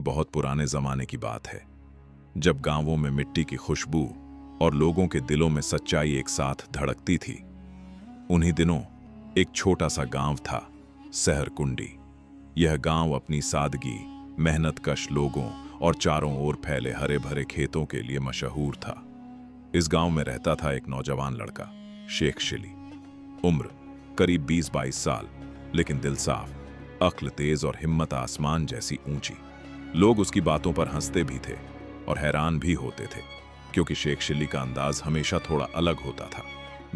बहुत पुराने जमाने की बात है, जब गांवों में मिट्टी की खुशबू और लोगों के दिलों में सच्चाई एक साथ धड़कती थी। उन्हीं दिनों एक छोटा सा गांव था, सहरकुंडी। यह गांव अपनी सादगी, मेहनतकश लोगों और चारों ओर फैले हरे भरे खेतों के लिए मशहूर था। इस गांव में रहता था एक नौजवान लड़का, शेख शिली। उम्र करीब 20-22 साल, लेकिन दिल साफ, अक्ल तेज और हिम्मत आसमान जैसी ऊंची। लोग उसकी बातों पर हंसते भी थे और हैरान भी होते थे, क्योंकि शेख शिली का अंदाज हमेशा थोड़ा अलग होता था,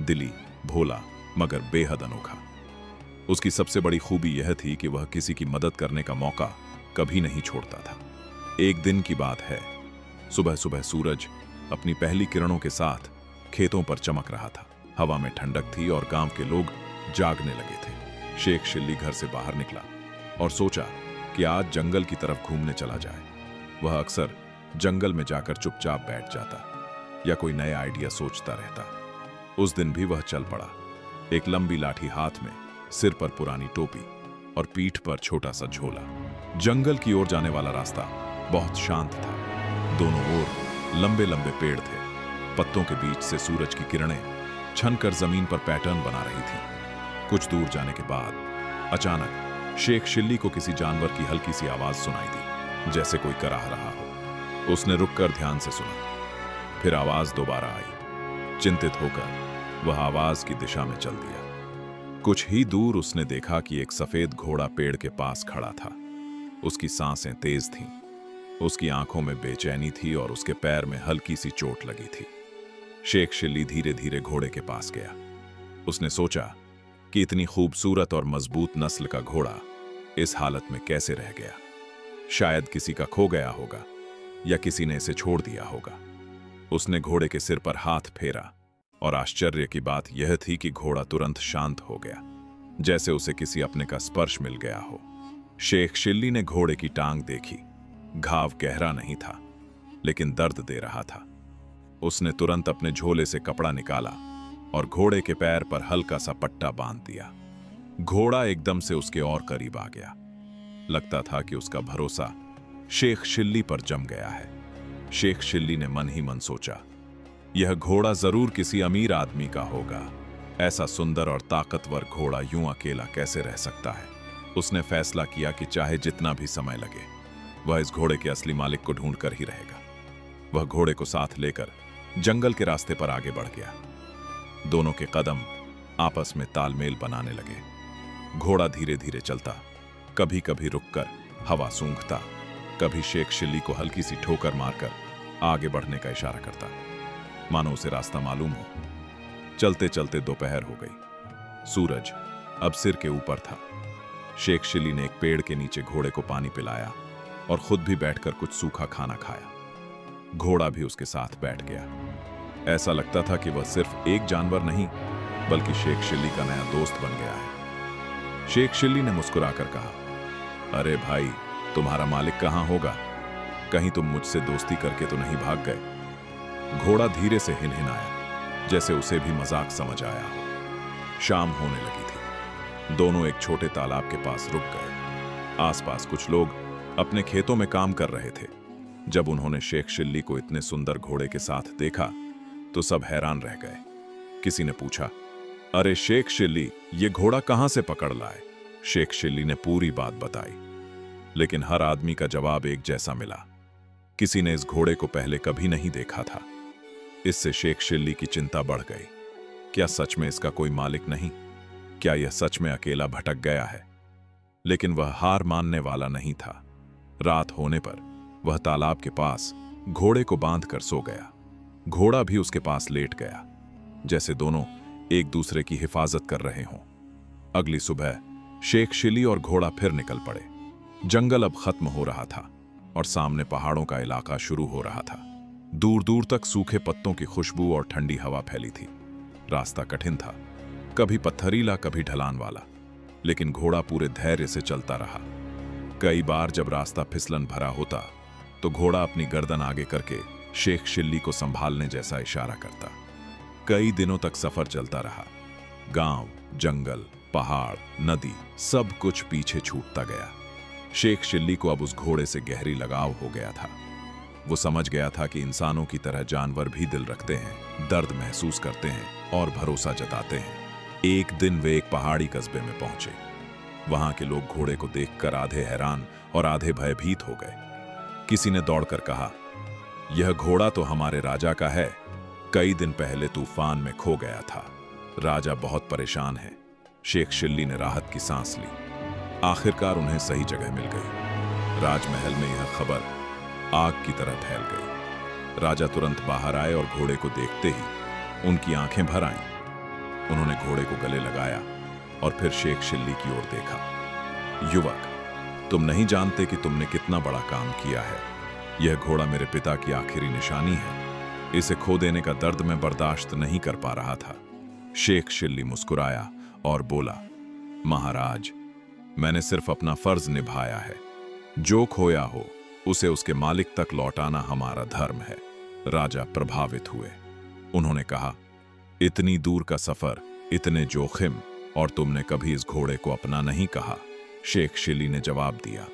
दिली, भोला, मगर बेहद अनोखा। उसकी सबसे बड़ी खूबी यह थी कि वह किसी की मदद करने का मौका कभी नहीं छोड़ता था। एक दिन की बात है, सुबह सुबह सूरज अपनी पहली किरणों के साथ खेतों पर चमक रहा था। हवा में ठंडक थी और गांव के लोग जागने लगे थे। शेख शिल्ली घर से बाहर निकला और सोचा कि आज जंगल की तरफ घूमने चला जाए। वह अक्सर जंगल में जाकर चुपचाप बैठ जाता या कोई नया आइडिया सोचता रहता। उस दिन भी वह चल पड़ा, एक लंबी लाठी हाथ में, सिर पर पुरानी टोपी और पीठ पर छोटा सा झोला। जंगल की ओर जाने वाला रास्ता बहुत शांत था। दोनों ओर लंबे लंबे पेड़ थे। पत्तों के बीच से सूरज की किरणें छनकर जमीन पर पैटर्न बना रही थी। कुछ दूर जाने के बाद अचानक शेख शिल्ली को किसी जानवर की हल्की सी आवाज सुनाई दी, जैसे कोई कराह रहा हो। उसने रुककर ध्यान से सुना, फिर आवाज दोबारा आई। चिंतित होकर वह आवाज की दिशा में चल दिया। कुछ ही दूर उसने देखा कि एक सफेद घोड़ा पेड़ के पास खड़ा था। उसकी सांसें तेज थीं, उसकी आंखों में बेचैनी थी और उसके पैर में हल्की सी चोट लगी थी। शेख शिल्ली धीरे धीरे घोड़े के पास गया। उसने सोचा कि इतनी खूबसूरत और मजबूत नस्ल का घोड़ा इस हालत में कैसे रह गया। शायद किसी का खो गया होगा या किसी ने इसे छोड़ दिया होगा। उसने घोड़े के सिर पर हाथ फेरा और आश्चर्य की बात यह थी कि घोड़ा तुरंत शांत हो गया, जैसे उसे किसी अपने का स्पर्श मिल गया हो। शेख शिल्ली ने घोड़े की टांग देखी। घाव गहरा नहीं था, लेकिन दर्द दे रहा था। उसने तुरंत अपने झोले से कपड़ा निकाला और घोड़े के पैर पर हल्का सा पट्टा बांध दिया। घोड़ा एकदम से उसके और करीब आ गया। लगता था कि उसका भरोसा शेख शिल्ली पर जम गया है। शेख शिल्ली ने मन ही मन सोचा, यह घोड़ा जरूर किसी अमीर आदमी का होगा। ऐसा सुंदर और ताकतवर घोड़ा यूं अकेला कैसे रह सकता है। उसने फैसला किया कि चाहे जितना भी समय लगे, वह इस घोड़े के असली मालिक को ढूंढ कर ही रहेगा। वह घोड़े को साथ लेकर जंगल के रास्ते पर आगे बढ़ गया। दोनों के कदम आपस में तालमेल बनाने लगे। घोड़ा धीरे धीरे चलता, कभी कभी रुककर हवा सूंघता, कभी शेख शिल्ली को हल्की सी ठोकर मारकर आगे बढ़ने का इशारा करता, मानो उसे रास्ता मालूम हो। चलते चलते दोपहर हो गई। सूरज अब सिर के ऊपर था। शेख शिल्ली ने एक पेड़ के नीचे घोड़े को पानी पिलाया और खुद भी बैठकर कुछ सूखा खाना खाया। घोड़ा भी उसके साथ बैठ गया। ऐसा लगता था कि वह सिर्फ एक जानवर नहीं, बल्कि शेख शिल्ली का नया दोस्त बन गया है। शेख शिल्ली ने मुस्कुराकर कहा, अरे भाई, तुम्हारा मालिक कहां होगा? कहीं तुम मुझसे दोस्ती करके तो नहीं भाग गए? घोड़ा धीरे से हिनहिनाया, जैसे उसे भी मजाक समझ आया हो। शाम होने लगी थी। दोनों एक छोटे तालाब के पास रुक गए। आसपास कुछ लोग अपने खेतों में काम कर रहे थे। जब उन्होंने शेख शिल्ली को इतने सुंदर घोड़े के साथ देखा तो सब हैरान रह गए। किसी ने पूछा, अरे शेख शिल्ली, ये घोड़ा कहां से पकड़ लाए? शेख शिल्ली ने पूरी बात बताई, लेकिन हर आदमी का जवाब एक जैसा मिला। किसी ने इस घोड़े को पहले कभी नहीं देखा था। इससे शेख शिल्ली की चिंता बढ़ गई। क्या सच में इसका कोई मालिक नहीं? क्या यह सच में अकेला भटक गया है? लेकिन वह हार मानने वाला नहीं था। रात होने पर वह तालाब के पास घोड़े को बांधकर सो गया। घोड़ा भी उसके पास लेट गया, जैसे दोनों एक दूसरे की हिफाजत कर रहे हों। अगली सुबह शेख शिल्ली और घोड़ा फिर निकल पड़े। जंगल अब खत्म हो रहा था और सामने पहाड़ों का इलाका शुरू हो रहा था। दूर दूर तक सूखे पत्तों की खुशबू और ठंडी हवा फैली थी। रास्ता कठिन था, कभी पत्थरीला, कभी ढलान वाला, लेकिन घोड़ा पूरे धैर्य से चलता रहा। कई बार जब रास्ता फिसलन भरा होता तो घोड़ा अपनी गर्दन आगे करके शेख शिल्ली को संभालने जैसा इशारा करता। कई दिनों तक सफर चलता रहा। गांव, जंगल, पहाड़, नदी, सब कुछ पीछे छूटता गया। शेख शिल्ली को अब उस घोड़े से गहरी लगाव हो गया था। वो समझ गया था कि इंसानों की तरह जानवर भी दिल रखते हैं, दर्द महसूस करते हैं और भरोसा जताते हैं। एक दिन वे एक पहाड़ी कस्बे में पहुंचे। वहां के लोग घोड़े को देखकर आधे हैरान और आधे भयभीत हो गए। किसी ने दौड़कर कहा, यह घोड़ा तो हमारे राजा का है, कई दिन पहले तूफान में खो गया था। राजा बहुत परेशान है। शेख शिल्ली ने राहत की सांस ली। आखिरकार उन्हें सही जगह मिल गई। राजमहल में यह खबर आग की तरह फैल गई। राजा तुरंत बाहर आए और घोड़े को देखते ही उनकी आंखें भर आईं। उन्होंने घोड़े को गले लगाया और फिर शेख शिल्ली की ओर देखा। युवक, तुम नहीं जानते कि तुमने कितना बड़ा काम किया है। यह घोड़ा मेरे पिता की आखिरी निशानी है। इसे खो देने का दर्द मैं बर्दाश्त नहीं कर पा रहा था। शेख शिल्ली मुस्कुराया और बोला, महाराज, मैंने सिर्फ अपना फर्ज निभाया है। जो खोया हो उसे उसके मालिक तक लौटाना हमारा धर्म है। राजा प्रभावित हुए। उन्होंने कहा, इतनी दूर का सफर, इतने जोखिम, और तुमने कभी इस घोड़े को अपना नहीं कहा। शेख शिल्ली ने जवाब दिया,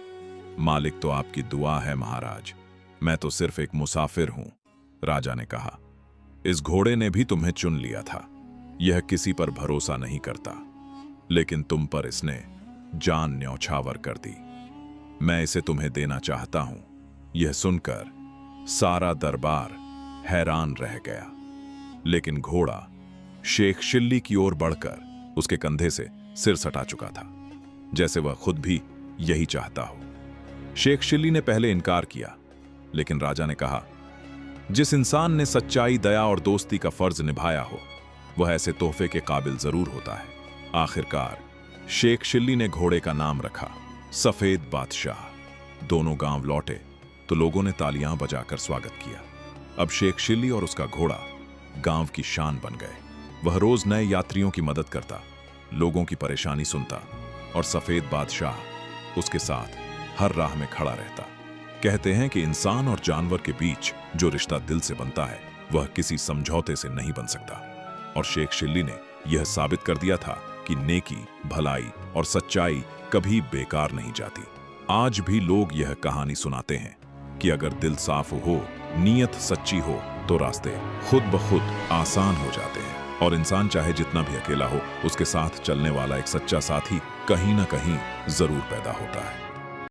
मालिक तो आपकी दुआ है महाराज, मैं तो सिर्फ एक मुसाफिर हूं। राजा ने कहा, इस घोड़े ने भी तुम्हें चुन लिया था। यह किसी पर भरोसा नहीं करता, लेकिन तुम पर इसने जान न्यौछावर कर दी। मैं इसे तुम्हें देना चाहता हूं। यह सुनकर सारा दरबार हैरान रह गया। लेकिन घोड़ा शेख शिल्ली की ओर बढ़कर उसके कंधे से सिर सटा चुका था, जैसे वह खुद भी यही चाहता हो। शेख शिल्ली ने पहले इनकार किया, लेकिन राजा ने कहा, जिस इंसान ने सच्चाई, दया और दोस्ती का फर्ज निभाया हो, वह ऐसे तोहफे के काबिल जरूर होता है। आखिरकार शेख शिल्ली ने घोड़े का नाम रखा सफेद बादशाह। दोनों गांव लौटे तो लोगों ने तालियां बजाकर स्वागत किया। अब शेख शिल्ली और उसका घोड़ा गांव की शान बन गए। वह रोज नए यात्रियों की मदद करता, लोगों की परेशानी सुनता और सफेद बादशाह उसके साथ हर राह में खड़ा रहता। कहते हैं कि इंसान और जानवर के बीच जो रिश्ता दिल से बनता है, वह किसी समझौते से नहीं बन सकता। और शेख शिल्ली ने यह साबित कर दिया था कि नेकी, भलाई और सच्चाई कभी बेकार नहीं जाती। आज भी लोग यह कहानी सुनाते हैं कि अगर दिल साफ हो, नीयत सच्ची हो, तो रास्ते खुद ब खुद आसान हो जाते हैं। और इंसान चाहे जितना भी अकेला हो, उसके साथ चलने वाला एक सच्चा साथी कहीं ना कहीं जरूर पैदा होता है।